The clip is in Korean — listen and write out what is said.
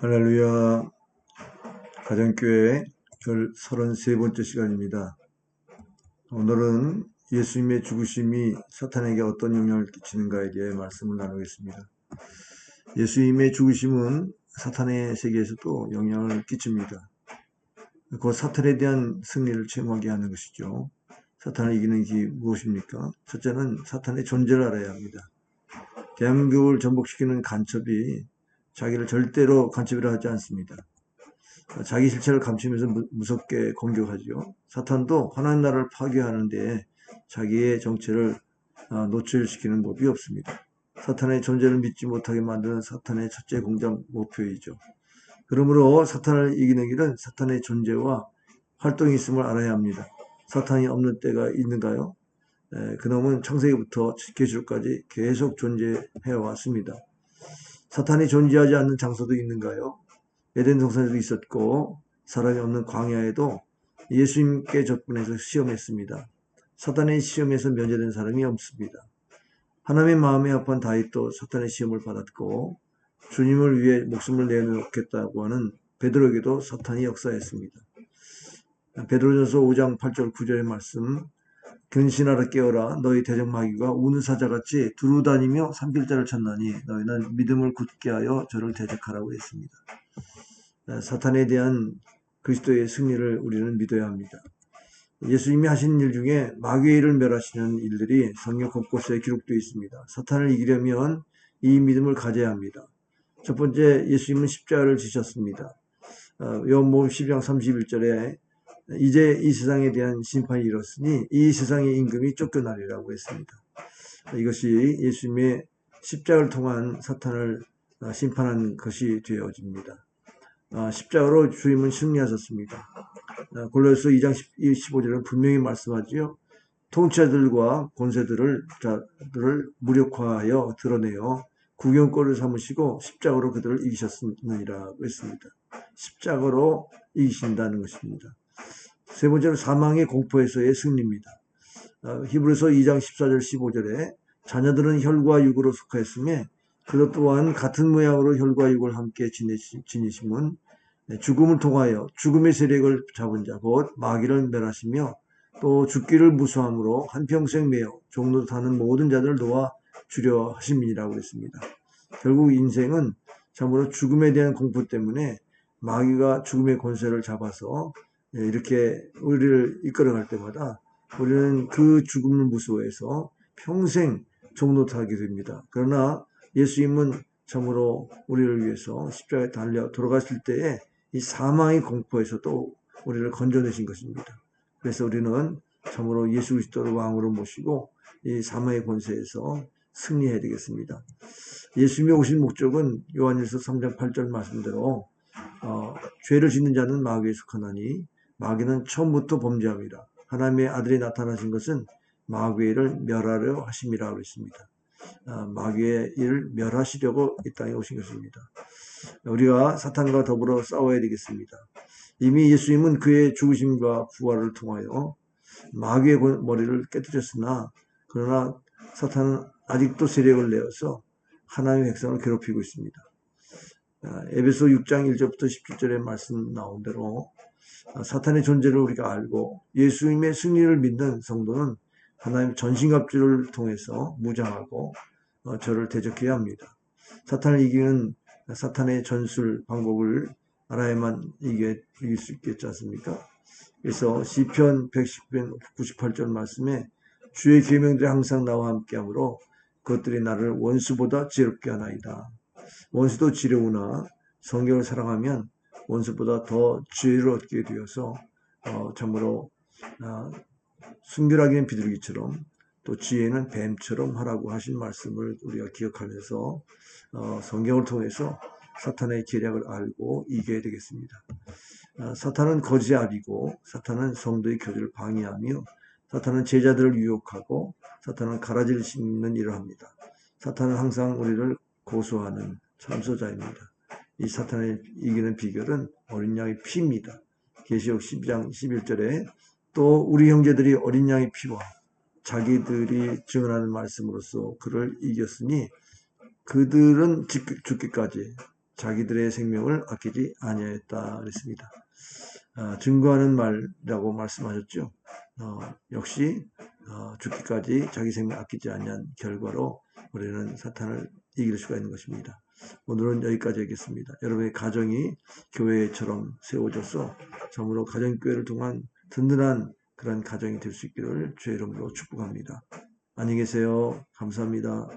할렐루야. 가정교회 33번째 시간입니다. 오늘은 예수님의 죽으심이 사탄에게 어떤 영향을 끼치는가에 대해 말씀을 나누겠습니다. 예수님의 죽으심은 사탄의 세계에서도 영향을 끼칩니다. 그 사탄에 대한 승리를 체험하게 하는 것이죠. 사탄을 이기는 길이 무엇입니까? 첫째는 사탄의 존재를 알아야 합니다. 대한민국을 전복시키는 간첩이 자기를 절대로 간첩이라 하지 않습니다. 자기 실체를 감추면서 무섭게 공격하죠. 사탄도 하나님 나라를 파괴하는 데 자기의 정체를 노출시키는 법이 없습니다. 사탄의 존재를 믿지 못하게 만드는 사탄의 첫째 공작 목표이죠. 그러므로 사탄을 이기는 길은 사탄의 존재와 활동이 있음을 알아야 합니다. 사탄이 없는 때가 있는가요? 그놈은 창세기부터 계시록까지 계속 존재해 왔습니다. 사탄이 존재하지 않는 장소도 있는가요? 에덴 동산에도 있었고 사람이 없는 광야에도 예수님께 접근해서 시험했습니다. 사탄의 시험에서 면제된 사람이 없습니다. 하나님의 마음에 합한 다윗도 사탄의 시험을 받았고 주님을 위해 목숨을 내놓겠다고 하는 베드로에게도 사탄이 역사했습니다. 베드로전서 5장 8절 9절의 말씀, 근신하라 깨어라 너희 대적 마귀가 우는 사자같이 두루다니며 산길자를 찾나니 너희는 믿음을 굳게 하여 저를 대적하라고 했습니다. 사탄에 대한 그리스도의 승리를 우리는 믿어야 합니다. 예수님이 하신 일 중에 마귀의 일을 멸하시는 일들이 성경 곳곳에 기록되어 있습니다. 사탄을 이기려면 이 믿음을 가져야 합니다. 첫 번째, 예수님은 십자가를 지셨습니다. 요한복음 12장 31절에 이제 이 세상에 대한 심판이 이렇으니 이 세상의 임금이 쫓겨나리라고 했습니다. 이것이 예수님의 십자가를 통한 사탄을 심판한 것이 되어집니다. 십자가로 주님은 승리하셨습니다. 골로새서 2장 15절은 분명히 말씀하지요. 통치자들과 권세들을 무력화하여 드러내어 구경거리를 삼으시고 십자가로 그들을 이기셨느니라고 했습니다. 십자가로 이기신다는 것입니다. 세 번째로 사망의 공포에서의 승리입니다. 히브리서 2장 14절 15절에 자녀들은 혈과 육으로 속하였으며 그것 또한 같은 모양으로 혈과 육을 함께 지니심은 죽음을 통하여 죽음의 세력을 잡은 자 곧 마귀를 멸하시며 또 죽기를 무수함으로 한평생 매어 종로 타는 모든 자들을 놓아 주려 하심이라고 했습니다. 결국 인생은 참으로 죽음에 대한 공포 때문에 마귀가 죽음의 권세를 잡아서 이렇게 우리를 이끌어갈 때마다 우리는 그 죽음을 무서워해서 평생 종로 타게 됩니다. 그러나 예수님은 참으로 우리를 위해서 십자가에 달려 돌아가실 때에 이 사망의 공포에서도 우리를 건져내신 것입니다. 그래서 우리는 참으로 예수 그리스도를 왕으로 모시고 이 사망의 권세에서 승리해야 되겠습니다. 예수님이 오신 목적은 요한일서 3장 8절 말씀대로 죄를 짓는 자는 마귀에 속하나니 마귀는 처음부터 범죄합니다. 하나님의 아들이 나타나신 것은 마귀를 멸하려 하심이라고 했습니다. 마귀의 일을 멸하시려고 이 땅에 오신 것입니다. 우리가 사탄과 더불어 싸워야 되겠습니다. 이미 예수님은 그의 죽으심과 부활을 통하여 마귀의 머리를 깨뜨렸으나 그러나 사탄은 아직도 세력을 내어서 하나님의 백성을 괴롭히고 있습니다. 에베소 6장 1절부터 17절의 말씀 나온 대로 사탄의 존재를 우리가 알고 예수님의 승리를 믿는 성도는 하나님의 전신갑주를 통해서 무장하고 저를 대적해야 합니다. 사탄을 이기는 사탄의 전술 방법을 알아야만 이길 수 있겠지 않습니까? 그래서 시편 110편 98절 말씀에 주의 계명들이 항상 나와 함께하므로 그것들이 나를 원수보다 지혜롭게 하나이다. 원수도 지혜로우나 성경을 사랑하면 원수보다 더 지혜를 얻게 되어서 참으로 순결하기는 비둘기처럼 또 지혜는 뱀처럼 하라고 하신 말씀을 우리가 기억하면서 성경을 통해서 사탄의 계략을 알고 이겨야 되겠습니다. 사탄은 거짓의 아비고 사탄은 성도의 교제를 방해하며 사탄은 제자들을 유혹하고 사탄은 가라지를 씹는 일을 합니다. 사탄은 항상 우리를 고소하는 참소자입니다. 이 사탄을 이기는 비결은 어린 양의 피입니다. 계시록 12장 11절에 또 우리 형제들이 어린 양의 피와 자기들이 증언하는 말씀으로써 그를 이겼으니 그들은 죽기까지 자기들의 생명을 아끼지 아니하였다 그랬습니다. 증거하는 말이라고 말씀하셨죠. 역시 죽기까지 자기 생명 아끼지 아니한 결과로 우리는 사탄을 이길 수가 있는 것입니다. 오늘은 여기까지 하겠습니다. 여러분의 가정이 교회처럼 세워져서 참으로 가정교회를 통한 든든한 그런 가정이 될 수 있기를 주의 이름으로 축복합니다. 안녕히 계세요. 감사합니다.